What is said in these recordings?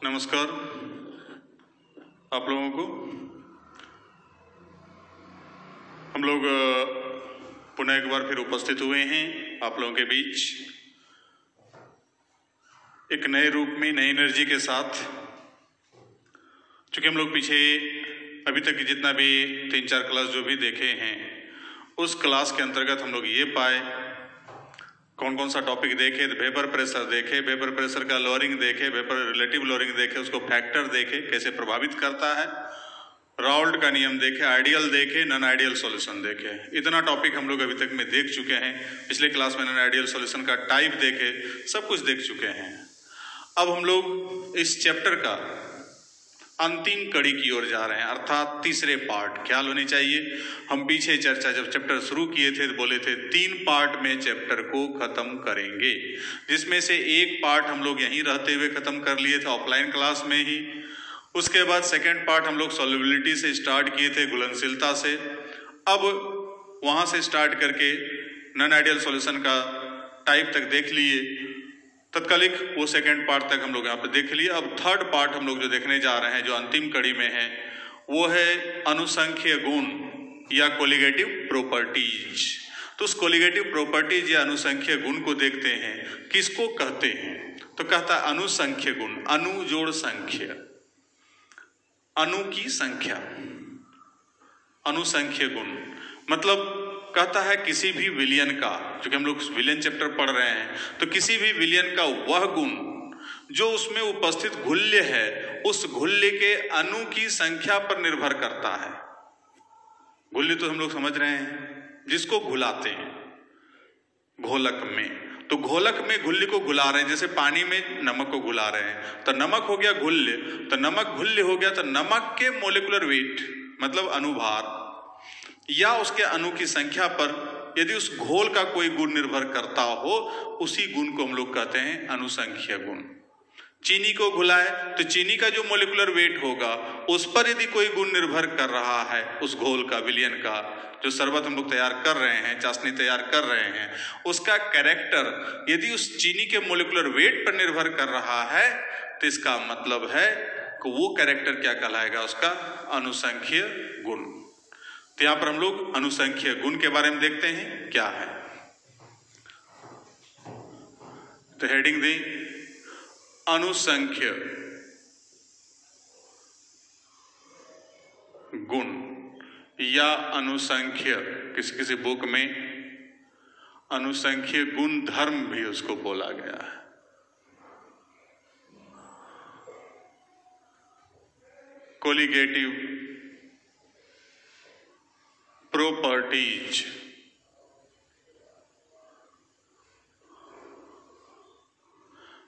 नमस्कार आप लोगों को। हम लोग पुनः एक बार फिर उपस्थित हुए हैं आप लोगों के बीच एक नए रूप में, नई एनर्जी के साथ। चूंकि हम लोग पीछे अभी तक जितना भी 3-4 क्लास जो भी देखे हैं, उस क्लास के अंतर्गत हम लोग ये पाए कौन कौन सा टॉपिक देखे। वेपर प्रेशर देखे, वेपर प्रेशर का लोअरिंग देखे, वेपर रिलेटिव लोअरिंग देखे, उसको फैक्टर देखे कैसे प्रभावित करता है, राउल्ट का नियम देखे, आइडियल देखे, नॉन आइडियल सॉल्यूशन देखे। इतना टॉपिक हम लोग अभी तक में देख चुके हैं। पिछले क्लास में नॉन आइडियल सॉल्यूशन का टाइप देखे, सब कुछ देख चुके हैं। अब हम लोग इस चैप्टर का अंतिम कड़ी की ओर जा रहे हैं, अर्थात तीसरे पार्ट। ख्याल होनी चाहिए, हम पीछे चर्चा जब चैप्टर शुरू किए थे तो बोले थे 3 पार्ट में चैप्टर को खत्म करेंगे, जिसमें से एक पार्ट हम लोग यहीं रहते हुए खत्म कर लिए थे ऑफलाइन क्लास में ही। उसके बाद सेकेंड पार्ट हम लोग सॉल्युबिलिटी से स्टार्ट किए थे, घुलनशीलता से। अब वहां से स्टार्ट करके नॉन आइडियल सॉल्यूशन का टाइप तक देख लिए, तत्कालिक वो सेकेंड पार्ट तक हम लोग यहाँ पे देख लिए। अब थर्ड पार्ट हम लोग जो देखने जा रहे हैं, जो अंतिम कड़ी में है, वो है अनुसंख्यीय गुण या कोलिगेटिव प्रॉपर्टीज। तो उस कोलिगेटिव प्रॉपर्टीज या अनुसंख्यीय गुण को देखते हैं, किसको कहते हैं। तो कहता है अनुसंख्यीय गुण, अनु जोड़ संख्या, अणु की संख्या। अनुसंख्यीय गुण मतलब कहता है किसी भी विलयन का, क्योंकि हम लोग विलयन चैप्टर पढ़ रहे हैं, तो किसी भी विलयन का वह गुण जो उसमें उपस्थित घुल्य है, उस घुल्य के अणु की संख्या पर निर्भर करता है। घुल्य तो हम लोग समझ रहे हैं, जिसको घुलाते हैं घोलक में। तो घोलक में घुल्य को घुला रहे हैं, जैसे पानी में नमक को घुला रहे हैं, तो नमक हो गया घुल्य। तो नमक घुल्य हो गया, तो नमक के मोलिकुलर वेट मतलब अनुभार या उसके अणु की संख्या पर यदि उस घोल का कोई गुण निर्भर करता हो, उसी गुण को हम लोग कहते हैं अनुसंख्यीय गुण। चीनी को घुलाए तो चीनी का जो मोलिकुलर वेट होगा, उस पर यदि कोई गुण निर्भर कर रहा है, उस घोल का, विलयन का, जो शरबत हम लोग तैयार कर रहे हैं, चाशनी तैयार कर रहे हैं, उसका कैरेक्टर यदि उस चीनी के मोलिकुलर वेट पर निर्भर कर रहा है, तो इसका मतलब है कि वो कैरेक्टर क्या कहलाएगा, उसका अनुसंख्यीय गुण। तो यहां पर हम लोग अनुसंख्यीय गुण के बारे में देखते हैं क्या है। तो हेडिंग दी अनुसंख्यीय गुण या अनुसंख्यीय, किसी किसी बुक में अनुसंख्यीय गुण धर्म भी उसको बोला गया है। Colligative properties.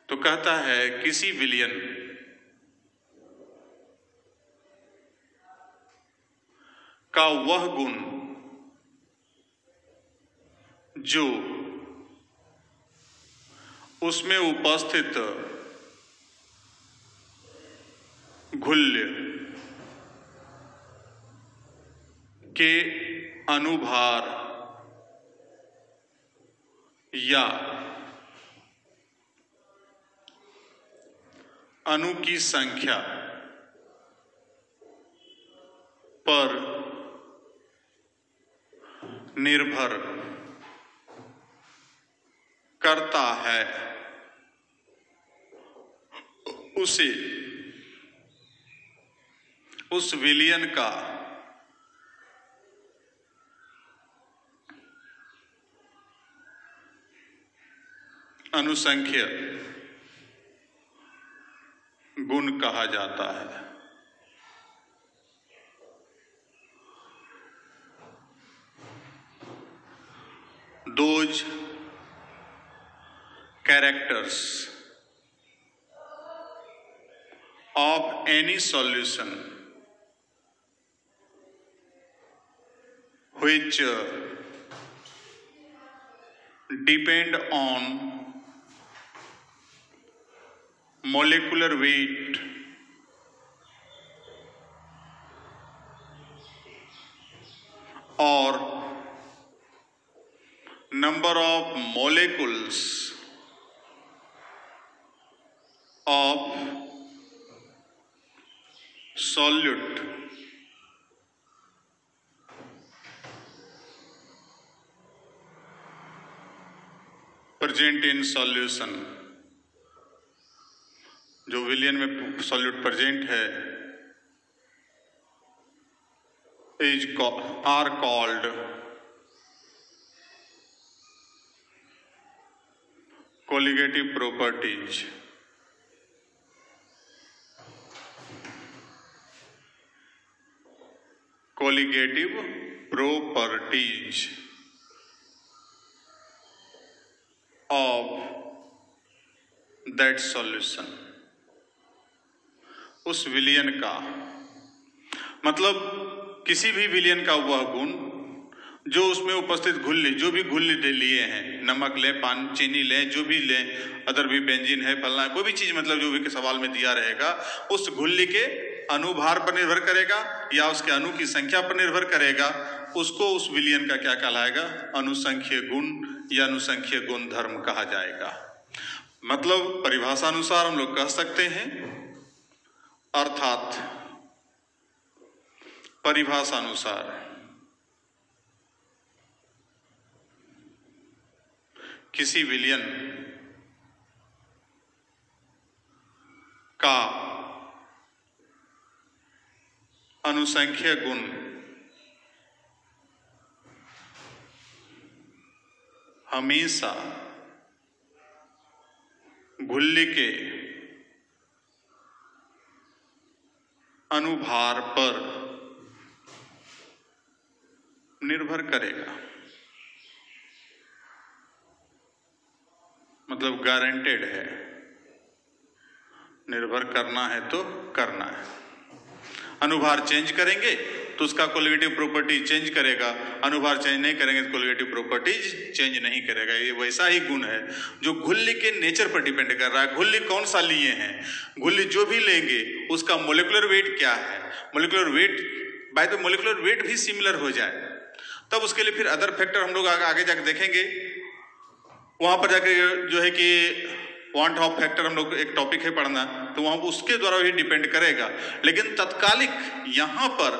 तो कहता है किसी विलयन का वह गुण जो उसमें उपस्थित घुल्य के अनुभार या अणु की संख्या पर निर्भर करता है, उसे उस विलयन का अनुसंख्यीय गुण कहा जाता है। Those characters of any solution which depend on molecular weight or number of molecules of solute present in solution, जो विलियन में सॉल्यूट प्रेजेंट है are called colligative properties. Colligative properties of that solution. उस विलियन का मतलब किसी भी विलियन का वह गुण जो उसमें उपस्थित घुल्ली, जो भी घुल्ली लिए हैं, नमक लें, पानी, चीनी लें, जो भी लें, अदर भी बेंजीन है, फलना, कोई भी चीज मतलब जो भी सवाल में दिया रहेगा, उस घुल्ली के अनुभार पर निर्भर करेगा या उसके अणु की संख्या पर निर्भर करेगा। उसको उस विलियन का क्या कहलाएगा? अनुसंख्यीय गुण या अनुसंख्यीय गुणधर्म कहा जाएगा। मतलब परिभाषा अनुसार हम लोग कह सकते हैं, अर्थात परिभाषा अनुसार किसी विलियन का अनुसंख्यीय गुण हमेशा घुल्ली के अनुभार पर निर्भर करेगा। मतलब गारंटेड है, निर्भर करना है तो करना है। अनुभार चेंज करेंगे तो उसका कोलिगेटिव प्रॉपर्टी चेंज करेगा, अनुभार चेंज नहीं करेंगे तो कोलिगेटिव प्रॉपर्टीज चेंज नहीं करेगा। ये वैसा ही गुण है जो घुल्ली के नेचर पर डिपेंड कर रहा है। घुल्ली कौन सा लिए हैं, घुल्ली जो भी लेंगे उसका मोलिकुलर वेट क्या है, molecular weight by the molecular weight भी सिमिलर हो जाए, तब उसके लिए फिर अदर फैक्टर हम लोग आगे जाकर देखेंगे। वहां पर जाके जो है कि वांट ऑफ फैक्टर हम लोग एक टॉपिक है पढ़ना, तो वहां उसके द्वारा ही डिपेंड करेगा। लेकिन तत्कालिक यहाँ पर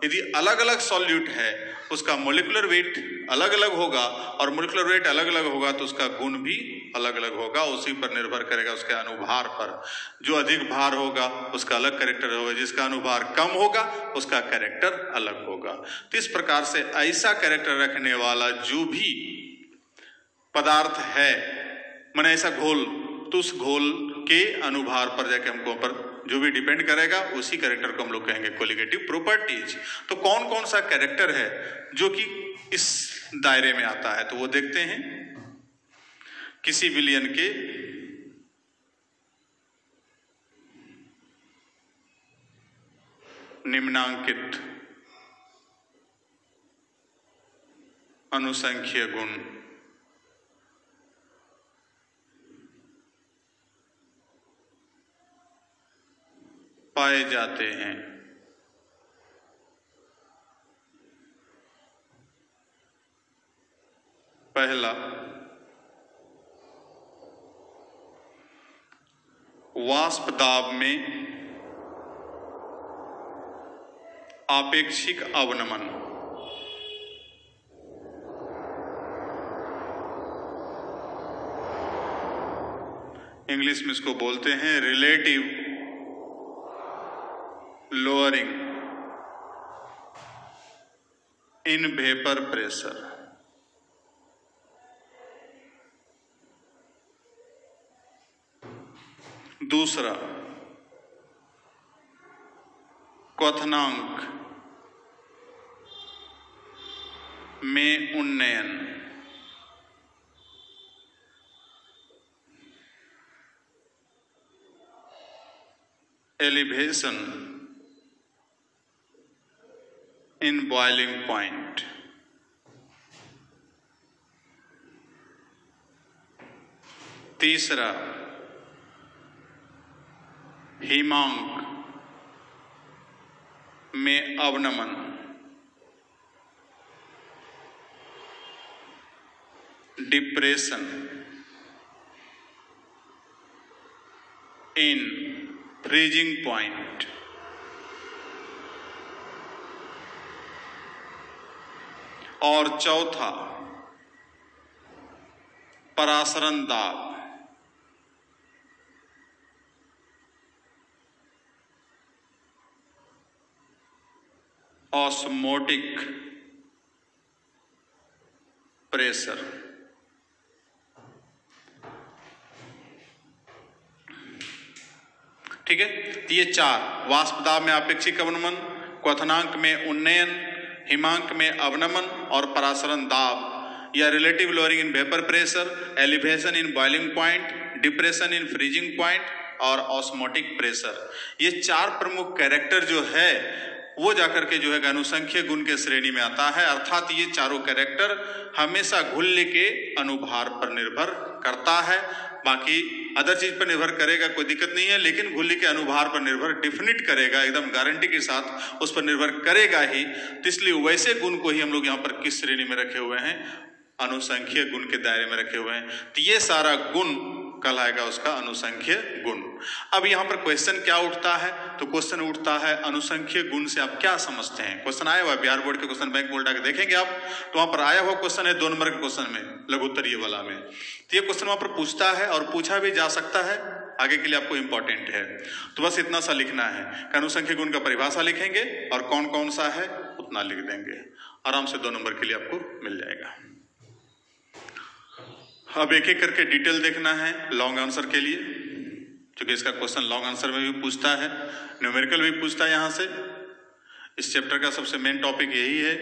यदि अलग अलग सॉल्यूट है, उसका मोलिकुलर वेट अलग अलग होगा और मोलिकुलर वेट अलग अलग होगा तो उसका गुण भी अलग अलग होगा। उसी पर निर्भर करेगा, उसके अनुभार पर। जो अधिक भार होगा उसका अलग कैरेक्टर होगा, जिसका अनुभार कम होगा उसका कैरेक्टर अलग होगा। तो इस प्रकार से ऐसा कैरेक्टर रखने वाला जो भी पदार्थ है, माने ऐसा घोल, तो उस घोल के अनुभार पर जाके हमको पर जो भी डिपेंड करेगा उसी कैरेक्टर को हम लोग कहेंगे कोलिगेटिव प्रॉपर्टीज। तो कौन कौन सा कैरेक्टर है जो कि इस दायरे में आता है, तो वो देखते हैं। किसी विलियन के निम्नांकित अनुसंख्यीय गुण पाए जाते हैं। पहला, वाष्प दाब में आपेक्षिक अवनमन। इंग्लिश में इसको बोलते हैं relative lowering in vapor pressure। दूसरा, क्वथनांक में उन्नयन। Elevation in boiling point। तीसरा, हिमांक में अवनमन। Depression in freezing point. और चौथा परासरण दाब। Osmotic pressure. ठीक है, तो ये चार, वाष्प दाब में आपेक्षिक अवनमन, क्वथनांक में उन्नयन, हिमांक में अवनमन और परासरण दाब या relative lowering in vapour pressure, elevation in boiling point, depression in freezing point और ऑस्मोटिक प्रेशर, ये चार प्रमुख कैरेक्टर जो है वो जाकर के जो है अनुसंख्यीय गुण के श्रेणी में आता है। अर्थात ये चारों कैरेक्टर हमेशा घुल्य के अनुभार पर निर्भर करता है, बाकी अदर चीज पर निर्भर करेगा कोई दिक्कत नहीं है, लेकिन घुल्य के अनुभार पर निर्भर डिफिनिट करेगा, एकदम गारंटी के साथ उस पर निर्भर करेगा ही। तो इसलिए वैसे गुण को ही हम लोग यहाँ पर किस श्रेणी में रखे हुए हैं, अनुसंख्यीय गुण के दायरे में रखे हुए हैं। तो ये सारा गुण कहलाएगा उसका अनुसंख्यीय गुण। अब यहाँ पर क्वेश्चन क्या उठता है, तो क्वेश्चन उठता है अनुसंख्यीय गुण से आप क्या समझते हैं। क्वेश्चन आया हुआ है बिहार बोर्ड के क्वेश्चन बैंक बोर्ड आके देखेंगे आप, तो वहां पर आया हुआ क्वेश्चन है 2 नंबर के क्वेश्चन में, लघुत्तरीय वाला में। तो ये क्वेश्चन वहां पर पूछता है और पूछा भी जा सकता है, आगे के लिए आपको इंपॉर्टेंट है। तो बस इतना सा लिखना है कि अनुसंख्यीय गुण का परिभाषा लिखेंगे और कौन कौन सा है उतना लिख देंगे, आराम से 2 नंबर के लिए आपको मिल जाएगा। अब एक एक करके डिटेल देखना है लॉन्ग आंसर के लिए, क्योंकि इसका क्वेश्चन लॉन्ग आंसर में भी पूछता है, न्यूमेरिकल भी पूछता है। यहाँ से इस चैप्टर का सबसे मेन टॉपिक यही है,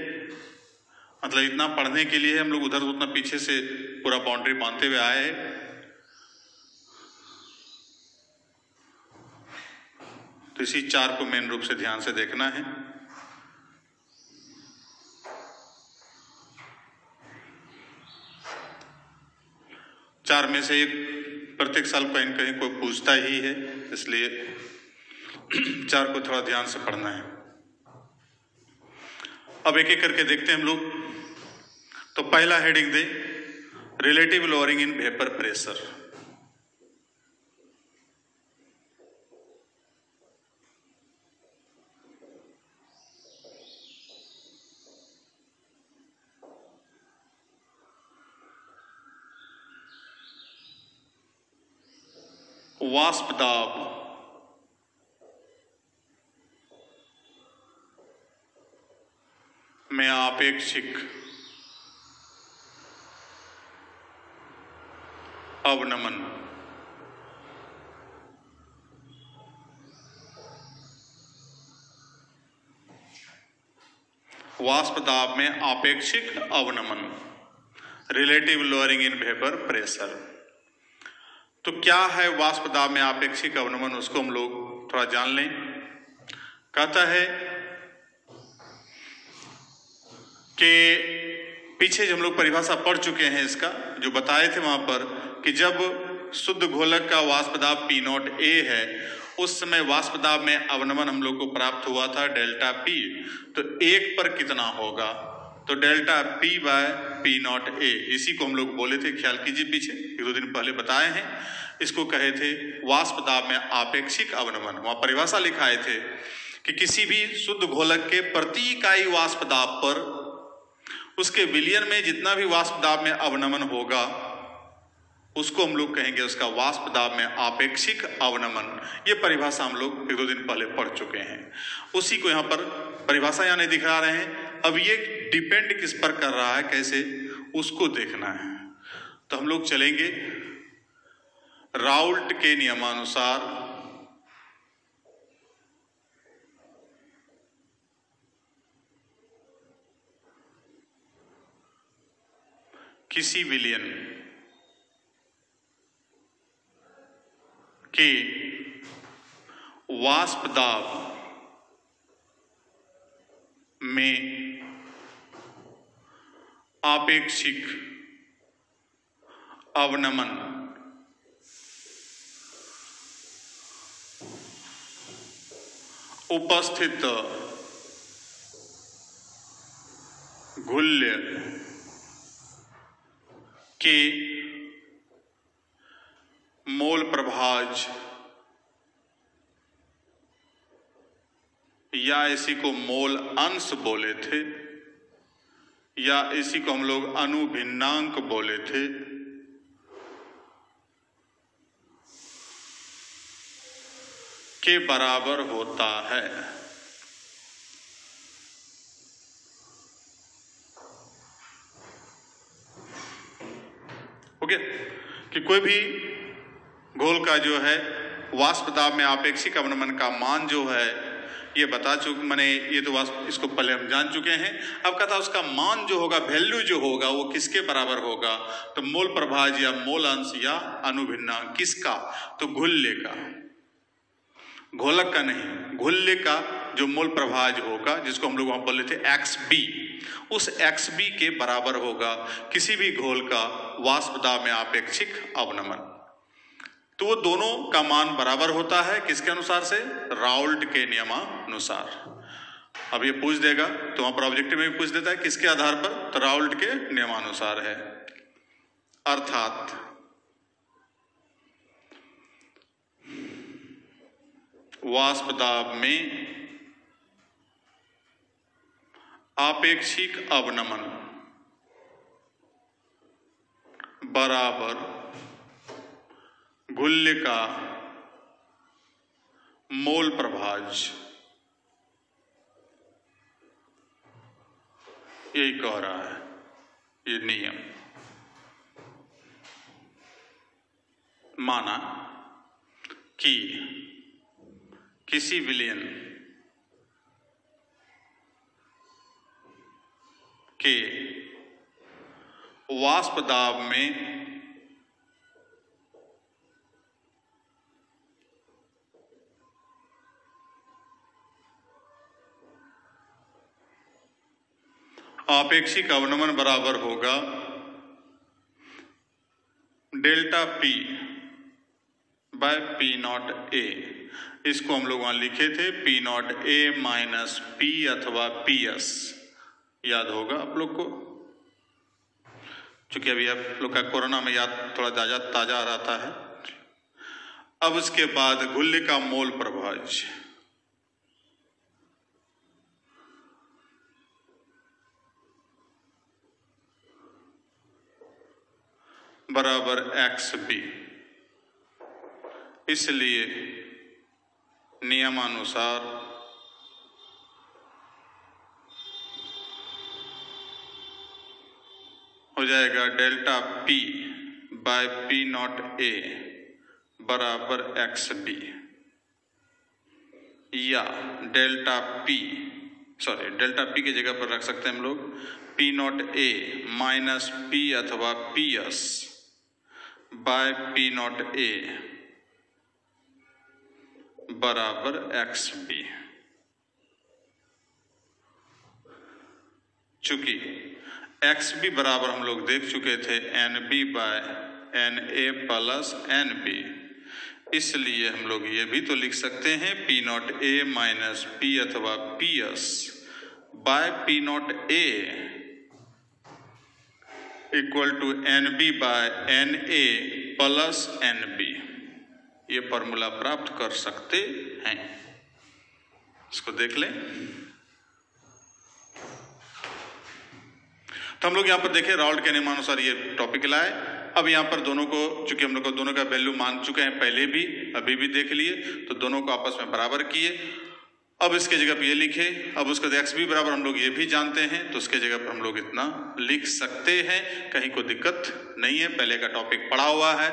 मतलब इतना पढ़ने के लिए हम लोग उधर उतना पीछे से पूरा बाउंड्री बांधते हुए आए हैं। तो इसी चार को मेन रूप से ध्यान से देखना है। चार में से एक प्रत्येक साल कहीं न कहीं कोई पूछता ही है, इसलिए चार को थोड़ा ध्यान से पढ़ना है। अब एक एक करके देखते हैं हम लोग। तो पहला हेडिंग दे, relative lowering in vapour pressure. वाष्प दाब में आपेक्षिक अवनमन। वाष्प दाब में आपेक्षिक अवनमन, relative lowering in vapour pressure. तो क्या है वाष्प दाब में आपेक्षिक अवनमन, उसको हम लोग थोड़ा जान लें। कहता है कि पीछे जो हम लोग परिभाषा पढ़ चुके हैं इसका, जो बताए थे वहां पर कि जब शुद्ध घोलक का वाष्प दाब P0 A है, उस समय वाष्प दाब में अवनमन हम लोग को प्राप्त हुआ था डेल्टा P। तो 1 पर कितना होगा, तो delta P by P0 A, इसी को हम लोग बोले थे, ख्याल कीजिए पीछे 1-2 दिन पहले बताए हैं। इसको कहे थे वाष्प दाब में आपेक्षिक अवनमन। वहां परिभाषा लिखाए थे कि किसी भी शुद्ध घोलक के प्रति इकाई वाष्प दाब पर उसके विलयन में जितना भी वाष्प दाब में अवनमन होगा उसको हम लोग कहेंगे उसका वाष्प दाब में आपेक्षिक अवनमन। ये परिभाषा हम लोग 1-2 दिन पहले पढ़ चुके हैं, उसी को यहाँ पर परिभाषा यहाँ नहीं दिखा रहे हैं। अब ये डिपेंड किस पर कर रहा है, कैसे, उसको देखना है। तो हम लोग चलेंगे राउल्ट के नियमानुसार किसी विलयन के वाष्प दाब में आपेक्षिक अवनमन उपस्थित घुल्य के मोल प्रभाज या इसी को मोल अंश बोले थे, या इसी को हम लोग अनुभिन्नांक बोले थे। के बराबर होता है। ओके, कि कोई भी घोल का जो है वाष्प दाब में आपेक्षिक अवनमन का मान जो है ये बता चुके, मैंने ये तो इसको पहले हम जान चुके हैं। अब कहता उसका मान जो होगा, वैल्यू जो होगा वो किसके बराबर होगा? तो मोल प्रभाज या मोल अंश या अनुभिन्नांक। किसका? तो घुल्ले का, घोलक का नहीं, घुल्ले का जो मोल प्रभाज होगा, जिसको हम लोग वहां बोले थे XB, उस XB के बराबर होगा किसी भी घोल का वाष्प दाब में आपेक्षिक अवनमन। तो वो दोनों का मान बराबर होता है किसके अनुसार से? राउल्ट के नियमानुसार। अब ये पूछ देगा तो वहां पर ऑब्जेक्टिव में भी पूछ देता है किसके आधार पर? तो राउल्ट के नियमानुसार है। अर्थात वाष्प दाब में आपेक्षिक अवनमन बराबर घुल्ले का मोल प्रभाज। यही कह रहा है ये नियम। माना कि किसी विलयन के वाष्प दाब में आपेक्षिक अवनमन बराबर होगा delta P by P0 A। इसको हम लोग वहां लिखे थे P0 A माइनस P अथवा PS। याद होगा आप लोग को, चूंकि अभी आप लोग का कोरोना में याद थोड़ा ताजा आ रहा है। अब उसके बाद घुल्ले का मोल प्रभाज बराबर XB। इसलिए नियमानुसार हो जाएगा delta P by P0 A बराबर XB, या डेल्टा P की जगह पर रख सकते हैं हम लोग P0 A माइनस P अथवा PS बाय P0 A बराबर XB। चूंकि XB बराबर हम लोग देख चुके थे NB by NA plus NB, इसलिए हम लोग ये भी तो लिख सकते हैं P0 A माइनस P अथवा PS by P0 A equal to NB by NA plus NB। ये फॉर्मूला प्राप्त कर सकते हैं। इसको देख लें। तो हम लोग यहाँ पर देखें राउल्ट के नियमानुसार ये टॉपिक लाए। अब यहाँ पर दोनों को, चूंकि हम लोग को दोनों का वैल्यू मान चुके हैं पहले भी, अभी भी देख लिए, तो दोनों को आपस में बराबर किए। अब इसके जगह पर ये लिखे। अब उसका XB बराबर हम लोग ये भी जानते हैं, तो उसके जगह पर हम लोग इतना लिख सकते हैं, कहीं कोई दिक्कत नहीं है। पहले का टॉपिक पढ़ा हुआ है,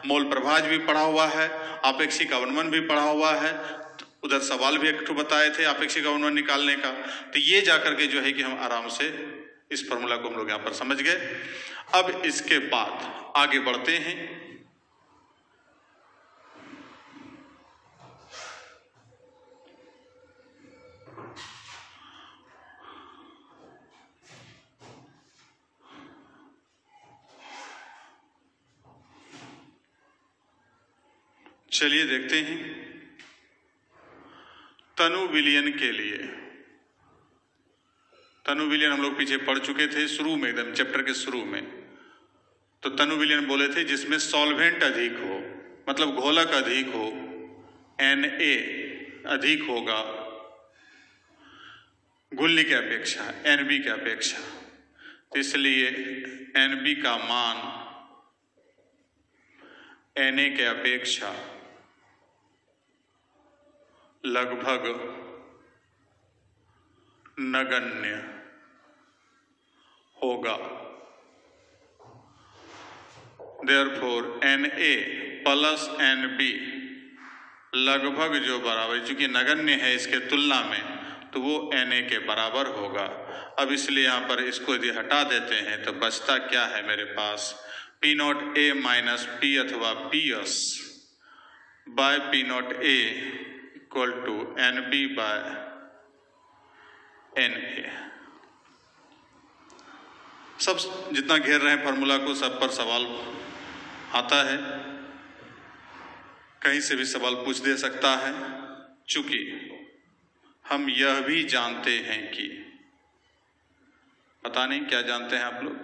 मोल प्रभाज भी पढ़ा हुआ है, आपेक्षिक अवनमन भी पढ़ा हुआ है। उधर सवाल भी एक ठो बताए थे आपेक्षिक अवनमन निकालने का। तो ये जाकर के जो है कि हम आराम से इस फॉर्मूला को हम लोग यहाँ पर समझ गए। अब इसके बाद आगे बढ़ते हैं। चलिए देखते हैं तनु विलयन के लिए। तनु विलयन हम लोग पीछे पढ़ चुके थे, शुरू में एकदम चैप्टर के शुरू में। तो तनु विलयन बोले थे जिसमें सॉल्वेंट अधिक हो, मतलब घोलक अधिक हो, Na अधिक होगा घुल्ली के अपेक्षा, Nb के अपेक्षा। तो इसलिए NB का मान Na के अपेक्षा लगभग नगण्य होगा। Therefore Na प्लस NB लगभग जो बराबर, चूंकि नगण्य है इसके तुलना में, तो वो Na के बराबर होगा। अब इसलिए यहाँ पर इसको यदि हटा देते हैं तो बचता क्या है मेरे पास, P not A minus P अथवा PS by P not A equal to NB by Na। सब जितना घेर रहे हैं फॉर्मूला को, सब पर सवाल आता है, कहीं से भी सवाल पूछ दे सकता है। चूंकि हम यह भी जानते हैं कि, पता नहीं क्या जानते हैं आप लोग,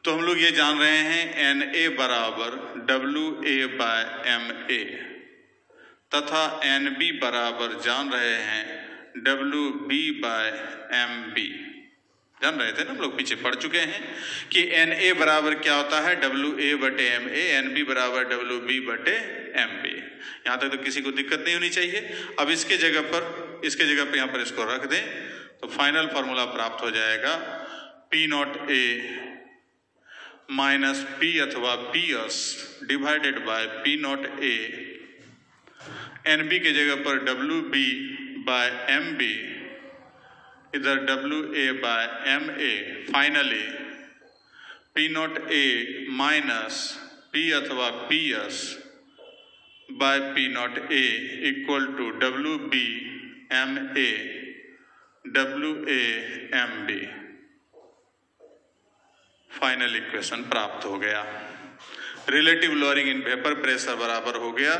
तो हम लोग ये जान रहे हैं Na बराबर WA बाय MA तथा NB बराबर जान रहे हैं WB बाय MB। जान रहे थे ना, हम लोग पीछे पढ़ चुके हैं कि Na बराबर क्या होता है, WA बटे MA, NB बराबर WB बटे MB। यहाँ तक तो किसी को दिक्कत नहीं होनी चाहिए। अब इसके जगह पर यहाँ पर इसको रख दें तो फाइनल फार्मूला प्राप्त हो जाएगा P not A minus P अथवा PS divided by P not A, NB के जगह पर WB बाय MB, इधर WA by MA, finally P not A minus P अथवा PS by P not A equal to WB MA WA MB। Final equation प्राप्त हो गया। Relative lowering in vapour pressure बराबर हो गया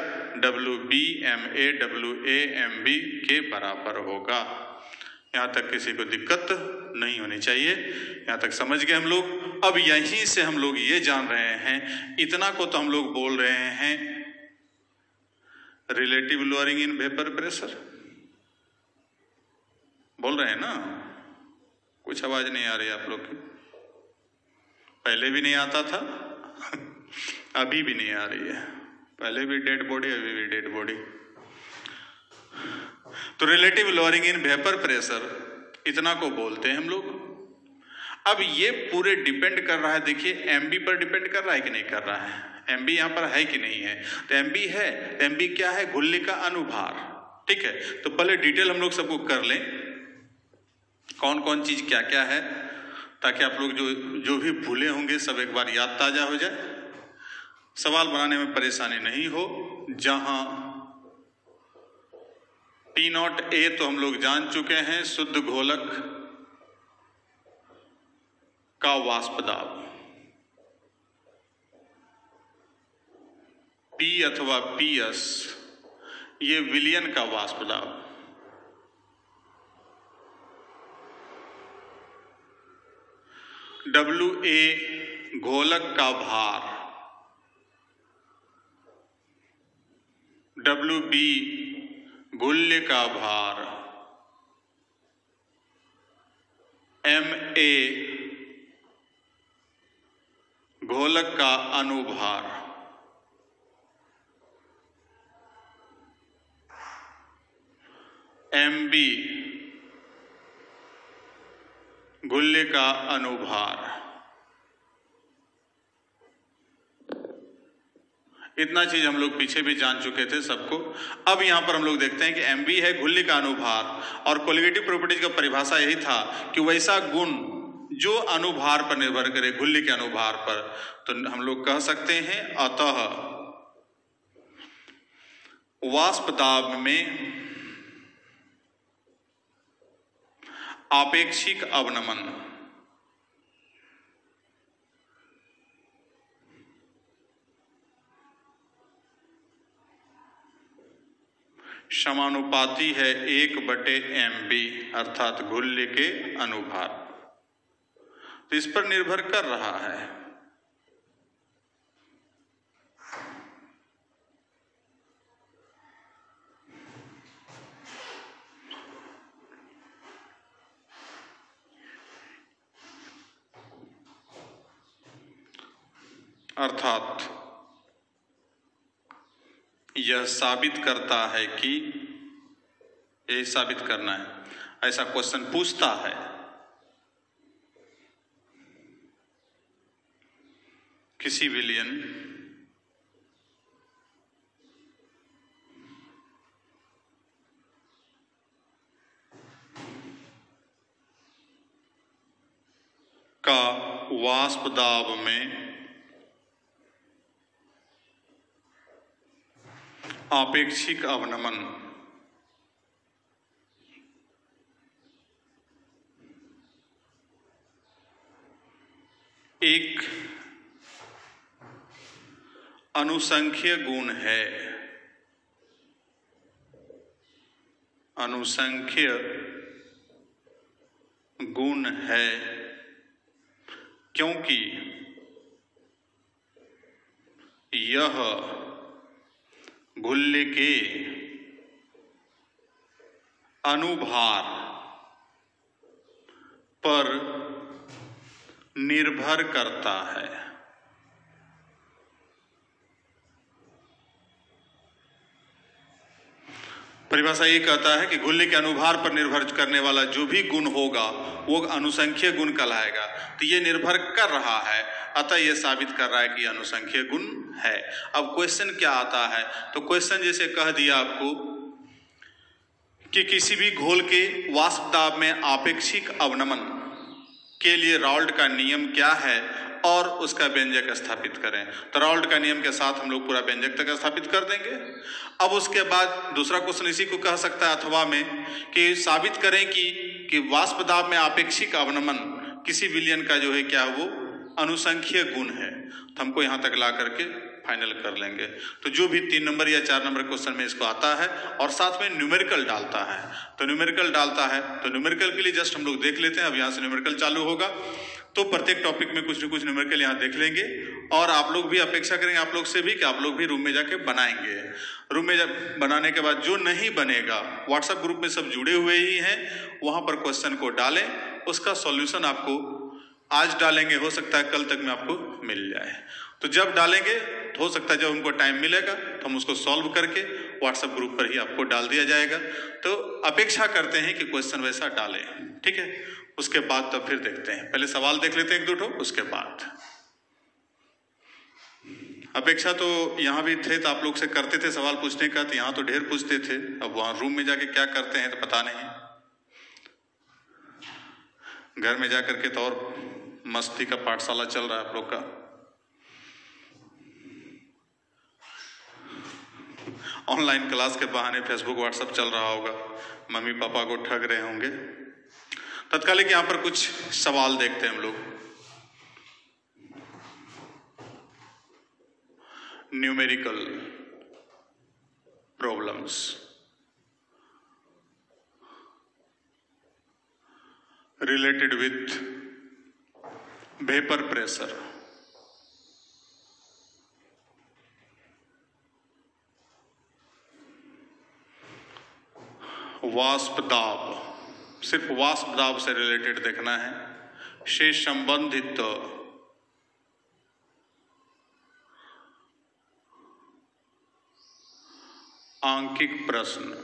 WB MA WA MB के बराबर होगा। यहाँ तक किसी को दिक्कत नहीं होनी चाहिए। यहाँ तक समझ गए हम लोग। अब यहीं से हम लोग ये जान रहे हैं, इतना को तो हम लोग बोल रहे हैं relative lowering in vapour pressure, बोल रहे हैं ना। कुछ आवाज नहीं आ रही आप लोग की, पहले भी नहीं आता था अभी भी नहीं आ रही है। पहले भी डेड बॉडी, अभी भी डेड बॉडी। तो relative lowering in vapour pressure इतना को बोलते हैं हम लोग। अब ये पूरे डिपेंड कर रहा है, देखिए MB पर डिपेंड कर रहा है कि नहीं कर रहा है। MB यहाँ पर है कि नहीं है, तो MB है। तो MB क्या है, गुल्ली का अनुभार। ठीक है, तो पहले डिटेल हम लोग सबको कर लें कौन कौन चीज क्या क्या है, ताकि आप लोग जो भी भूले होंगे सब एक बार याद ताजा हो जाए, सवाल बनाने में परेशानी नहीं हो। जहां P नॉट A तो हम लोग जान चुके हैं, शुद्ध घोलक का वाष्प दाब। P अथवा PS ये विलयन का वाष्प दाब। WA घोलक का भार, WB गुल्य का भार, MA घोलक का अनुभार, MB गुल्य का अनुभार। इतना चीज हम लोग पीछे भी जान चुके थे सबको। अब यहां पर हम लोग देखते हैं कि MB है गुल्य का अनुभार, और कोलिगेटिव प्रॉपर्टीज का परिभाषा यही था कि वैसा गुण जो अनुभार पर निर्भर करे, गुल्य के अनुभार पर। तो हम लोग कह सकते हैं अतः वाष्प दाब में आपेक्षिक अवनमन समानुपाती है 1/MB अर्थात गुल्य के अनुभार। तो इस पर निर्भर कर रहा है। अर्थात यह साबित करता है कि, यही साबित करना है, ऐसा क्वेश्चन पूछता है। किसी विलयन का वाष्प दाब में आपेक्षिक अवनमन एक अनुसंख्यीय गुण है। अनुसंख्यीय गुण है क्योंकि यह गुल्ले के अनुभार पर निर्भर करता है। परिभाषा ये कहता है कि गुल्ले के अनुभार पर निर्भर करने वाला जो भी गुण होगा वो अनुसंख्यीय गुण कहलाएगा। तो ये निर्भर कर रहा है, अतः ये साबित कर रहा है कि अनुसंख्यीय गुण है। अब क्वेश्चन क्या आता है, तो क्वेश्चन जैसे कह दिया आपको कि किसी भी घोल के वाष्प दाब में आपेक्षिक अवनमन के लिए राउल्ट का नियम क्या है और उसका व्यंजक स्थापित करें। तो राउल्ट का नियम के साथ हम लोग पूरा व्यंजक तक स्थापित कर देंगे। अब उसके बाद दूसरा क्वेश्चन इसी को कह सकता है अथवा में कि साबित करें कि वाष्प दाब में आपेक्षिक अवनमन किसी विलयन का जो है क्या वो अनुसंख्यीय गुण है। तो हमको यहाँ तक ला करके फाइनल कर लेंगे। तो जो भी 3 नंबर या 4 नंबर क्वेश्चन में इसको आता है और साथ में न्यूमेरिकल डालता है, तो न्यूमेरिकल डालता है तो न्यूमेरिकल के लिए जस्ट हम लोग देख लेते हैं। अब यहाँ से न्यूमेरिकल चालू होगा तो प्रत्येक टॉपिक में कुछ न कुछ न्यूमेरिकल यहाँ देख लेंगे और आप लोग भी अपेक्षा करेंगे आप लोग से भी कि आप लोग भी रूम में जाके बनाएंगे। रूम में बनाने के बाद जो नहीं बनेगा व्हाट्सएप ग्रुप में सब जुड़े हुए ही हैं, वहाँ पर क्वेश्चन को डालें, उसका सॉल्यूशन आपको आज डालेंगे, हो सकता है कल तक में आपको मिल जाए। तो जब डालेंगे तो हो सकता है जब उनको टाइम मिलेगा तो हम उसको सॉल्व करके व्हाट्सएप ग्रुप पर ही आपको डाल दिया जाएगा। तो अपेक्षा करते हैं कि क्वेश्चन वैसा डालें, ठीक है। उसके बाद तो फिर देखते हैं, पहले सवाल देख लेते हैं 1-2 ठो, उसके बाद अपेक्षा तो यहाँ भी थे तो आप लोग से करते थे सवाल पूछने का, तो यहाँ तो ढेर पूछते थे। अब वहाँ रूम में जाके क्या करते हैं तो पता नहीं, घर में जाकर के तो और मस्ती का पाठशाला चल रहा है आप लोग का। ऑनलाइन क्लास के बहाने फेसबुक व्हाट्सएप चल रहा होगा, मम्मी पापा को ठग रहे होंगे। तत्कालिक यहाँ पर कुछ सवाल देखते हैं हम लोग। Numerical problems, related with vapour pressure. वाष्प दाब, सिर्फ वाष्प दाब से रिलेटेड देखना है, से संबंधित आंकिक प्रश्न।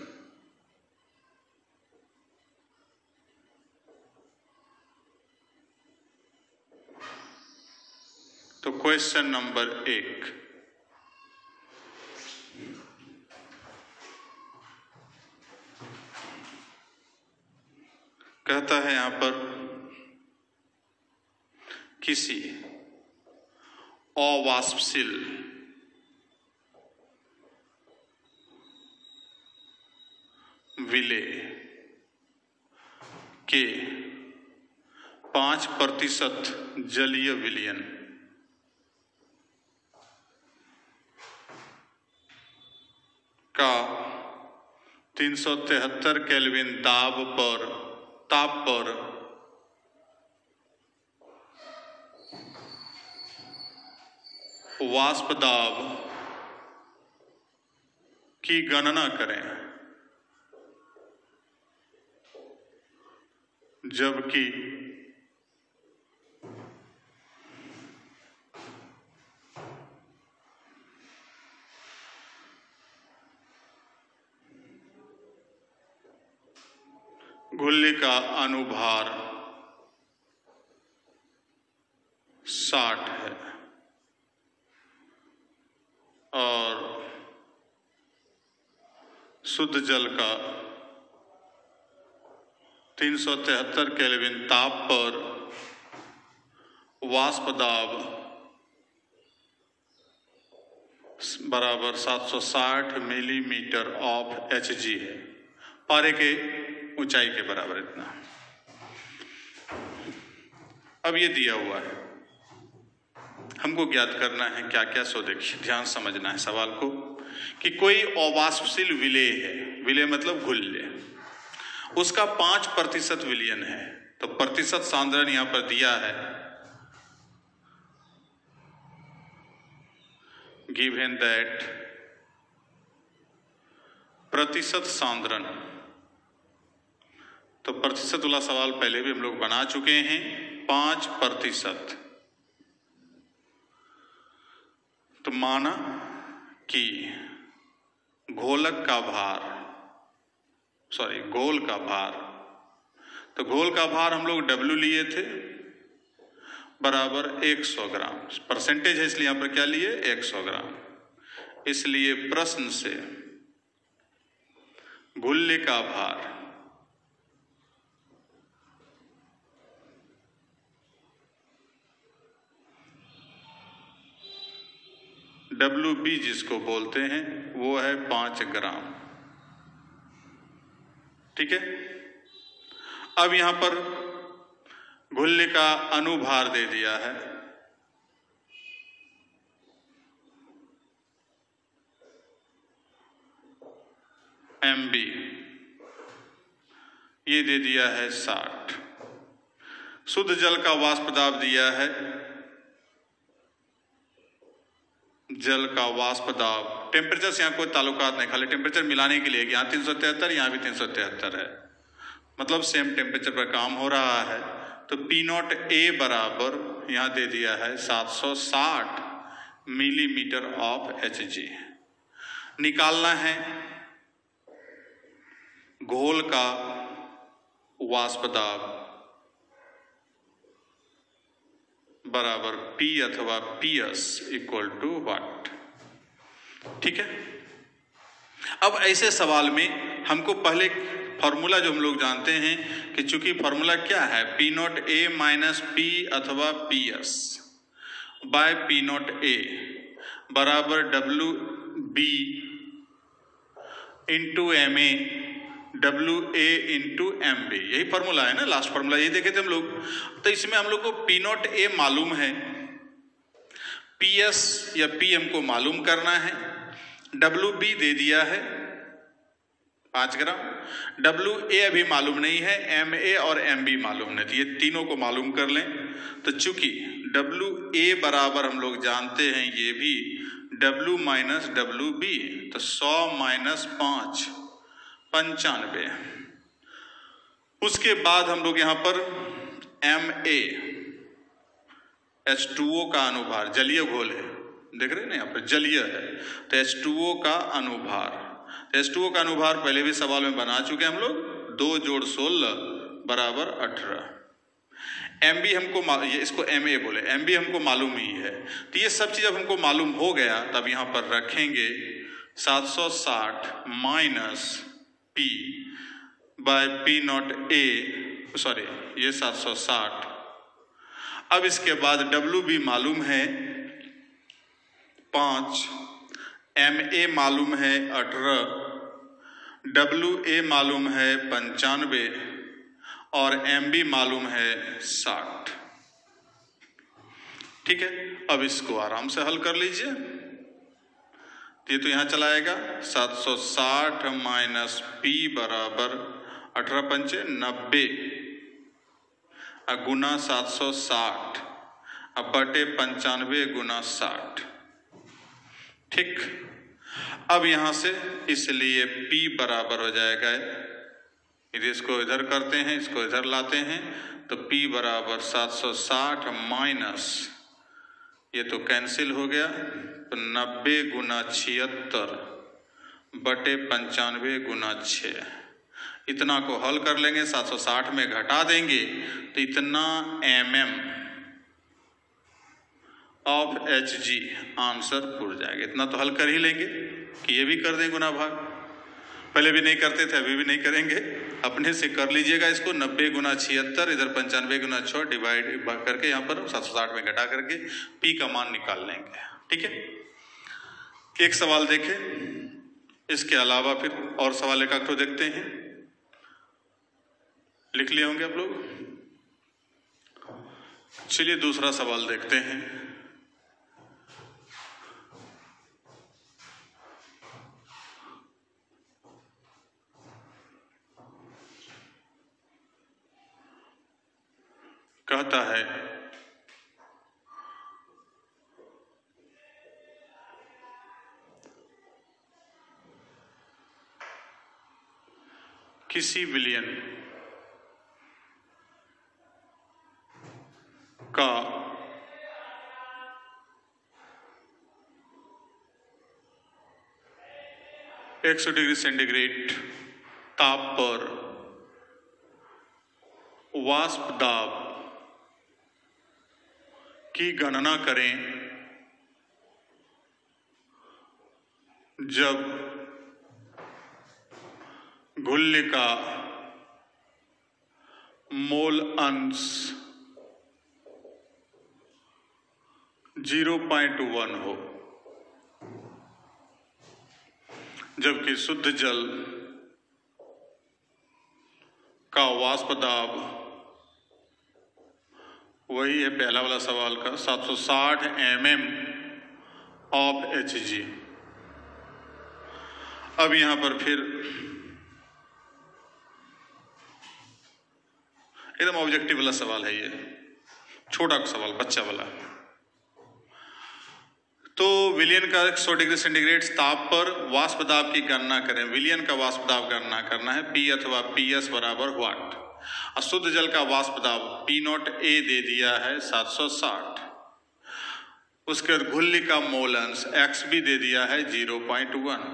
तो क्वेश्चन नंबर 1, कहता है यहां पर किसी अवाष्पशील विलेय के 5% जलीय विलयन का 373 केल्विन ताप पर वाष्प दाब की गणना करें, जबकि गोले का अनुभार 60 है और शुद्ध जल का 373 केल्विन ताप पर वाष्प दाब बराबर 760 मिलीमीटर ऑफ Hg है। पारे के ऊंचाई के बराबर इतना। अब ये दिया हुआ है, हमको ज्ञात करना है क्या क्या। सो देखिए, ध्यान समझना है सवाल को कि कोई अवाष्पशील विलेय है, विलेय मतलब घुल्ले, उसका 5% विलयन है। तो प्रतिशत सांद्रण यहां पर दिया है, गिवन दैट प्रतिशत सांद्रण। तो प्रतिशत वाला सवाल पहले भी हम लोग बना चुके हैं, 5%। तो माना कि घोलक का भार, गोल का भार, तो गोल का भार हम लोग W लिए थे बराबर 100 ग्राम। परसेंटेज है इसलिए यहां पर क्या लिए, 100 ग्राम। इसलिए प्रश्न से गोले का भार WB जिसको बोलते हैं वो है 5 ग्राम। ठीक है। अब यहां पर गोले का अनुभार दे दिया है, MB, ये दे दिया है 60। शुद्ध जल का वाष्प दाब दिया है, जल का वाष्प दाब, टेम्परेचर से यहाँ कोई ताल्लुकात नहीं, खाली टेम्परेचर मिलाने के लिए, यहाँ 373, यहाँ भी 373 है, मतलब सेम टेम्परेचर पर काम हो रहा है। तो P0A बराबर यहाँ दे दिया है 760 मिलीमीटर ऑफ Hg। निकालना है घोल का वाष्प दाब बराबर P अथवा PS इक्वल टू व्हाट। ठीक है। अब ऐसे सवाल में हमको पहले फॉर्मूला जो हम लोग जानते हैं कि चूंकि फॉर्मूला क्या है, P0A माइनस P अथवा PS बाय P0A बराबर WB into MA WA into MB, यही फॉर्मूला है ना, लास्ट फॉर्मूला यही देखे थे हम लोग। तो इसमें हम लोग को P0A मालूम है, PS या PM को मालूम करना है, WB दे दिया है 5 ग्राम, WA अभी मालूम नहीं है, MA और MB मालूम नहीं, तो ये तीनों को मालूम कर लें। तो चूंकि WA बराबर हम लोग जानते हैं ये भी W माइनस WB, तो 100 माइनस 5 95। उसके बाद हम लोग यहां पर MA H2O का अनुभार, जलीय घोल है, देख रहे हैं ना यहाँ पर जलीय है, तो H2O का अनुभार, H2O का अनुभार पहले भी सवाल में बना चुके हैं हम लोग, 2 जोड़ 16 बराबर 18। MB हमको, ये इसको MA बोले, MB हमको मालूम ही है। तो ये सब चीज अब हमको मालूम हो गया, तब यहां पर रखेंगे 760 minus P bye P0A, sorry ये 760। अब इसके बाद WB मालूम है 5, MA मालूम है 18, WA मालूम है 95 और MB मालूम है 60। ठीक है। अब इसको आराम से हल कर लीजिए। ये तो यहां चला आएगा 760 माइनस P बराबर 18 पंचे 90 गुना 760 अब बटे 95 गुना 60। ठीक। अब यहां से इसलिए P बराबर हो जाएगा, यदि इसको इधर करते हैं, इसको इधर लाते हैं, तो P बराबर 760 माइनस, ये तो कैंसिल हो गया, तो 90 गुना 76 बटे 95 गुना 6, इतना को हल कर लेंगे, 760 में घटा देंगे तो इतना mm ऑफ Hg आंसर पूरा जाएगा। इतना तो हल कर ही लेंगे कि ये भी कर दें गुना भाग, पहले भी नहीं करते थे अभी भी नहीं करेंगे, अपने से कर लीजिएगा इसको। 90 गुना 76, इधर 95 गुना 6 डिवाइड करके यहाँ पर 760 में घटा करके P का मान निकाल लेंगे। ठीक है, एक सवाल देखें, इसके अलावा फिर और सवाल एक आध देखते हैं। लिख लिए होंगे आप लोग। चलिए दूसरा सवाल देखते हैं। कहता है किसी विलयन का एक 100 डिग्री सेंटीग्रेड ताप पर वाष्प दाब की गणना करें जब घुल्य का मोल अंश 0.1 हो, जबकि शुद्ध जल का वाष्प दाब वही है पहला वाला सवाल का 760 mm ऑफ Hg। अब यहां पर फिर एकदम ऑब्जेक्टिव वाला सवाल है, ये छोटा सवाल बच्चा वाला। तो विलयन का 100 डिग्री सेंटीग्रेड ताप पर वाष्प दाब की गणना करें। विलयन का वाष्प दाब गणना करना है, P अथवा PS बराबर वाट। अशुद्ध जल का वाष्प दाब P0 A दे दिया है 760। उसके बाद घुल्य का मोल अंश X भी दे दिया है 0.1।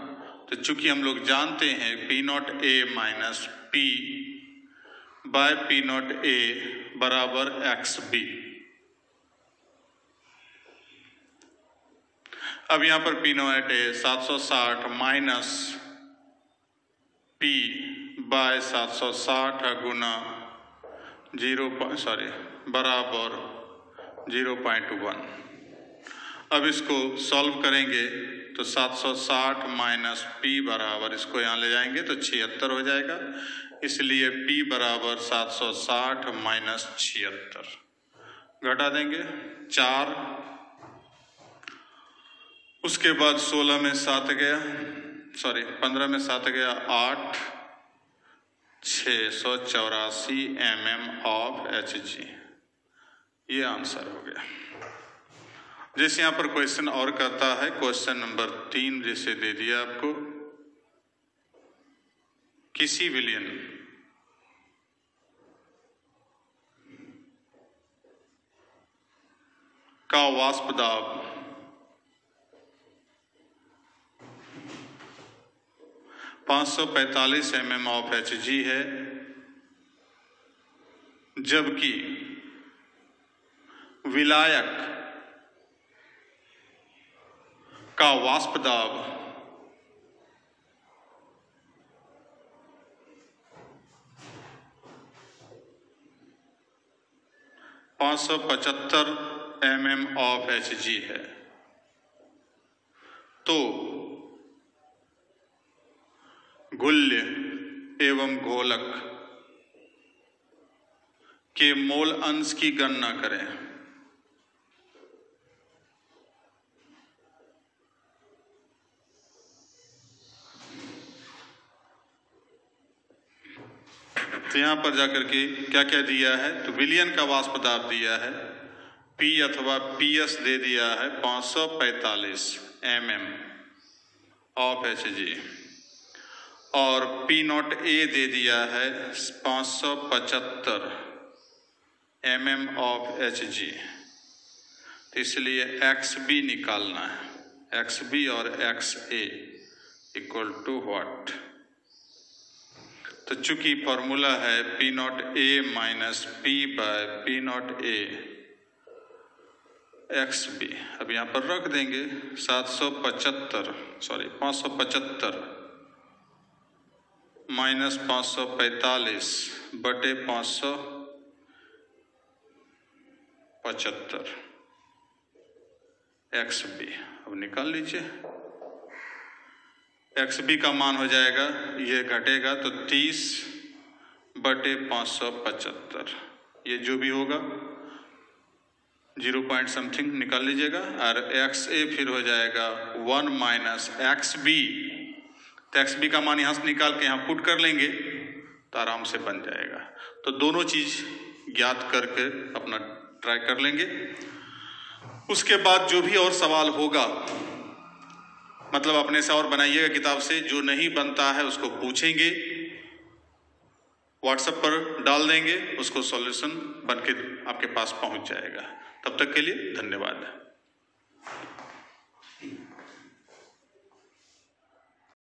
तो चूंकि हम लोग जानते हैं P0 A minus P by P0 A बराबर XB। अब यहां पर P0 A 760 minus P by 760 गुना बराबर 0.1। अब इसको सॉल्व करेंगे तो 760 माइनस P बराबर, इसको यहाँ ले जाएंगे तो 76 हो जाएगा, इसलिए P बराबर 760 माइनस 76 घटा देंगे 4। उसके बाद 16 में 7 गया, 15 में 7 गया 8, 684 mm ऑफ Hg। ये आंसर हो गया। जैसे यहां पर क्वेश्चन और करता है, क्वेश्चन नंबर 3 जैसे दे दिया आपको, किसी विलयन का वाष्प दाब 545 mm ऑफ Hg है, जबकि विलायक का वाष्प दाब 575 mm ऑफ Hg है। तो घुल्य एवं घोलक के मोल अंश की गणना करें। तो यहां पर जाकर के क्या क्या दिया है, तो विलयन का वाष्प दाब दिया है, P अथवा PS दे दिया है 545 mm ऑफ Hg, और P0 A दे दिया है 575 mm ऑफ Hg। तो इसलिए XB निकालना है, XB और XA इक्वल टू व्हाट। तो तो चूंकि फॉर्मूला है P not A minus P by P not A X B, अब यहाँ पर रख देंगे 575 माइनस 545 बटे 575 एक्स बी। अब निकाल लीजिए, एक्स बी का मान हो जाएगा, ये घटेगा तो 30 बटे 575, ये जो भी होगा 0 पॉइंट समथिंग निकाल लीजिएगा। और एक्स ए फिर हो जाएगा 1 माइनस एक्स बी, तो एक्स बी का मान यहाँ से निकाल के यहाँ पुट कर लेंगे तो आराम से बन जाएगा। तो दोनों चीज ज्ञात करके अपना ट्राई कर लेंगे। उसके बाद जो भी और सवाल होगा मतलब अपने से और बनाइएगा किताब से, जो नहीं बनता है उसको पूछेंगे, व्हाट्सएप पर डाल देंगे, उसको सॉल्यूशन बन के आपके पास पहुंच जाएगा। तब तक के लिए धन्यवाद।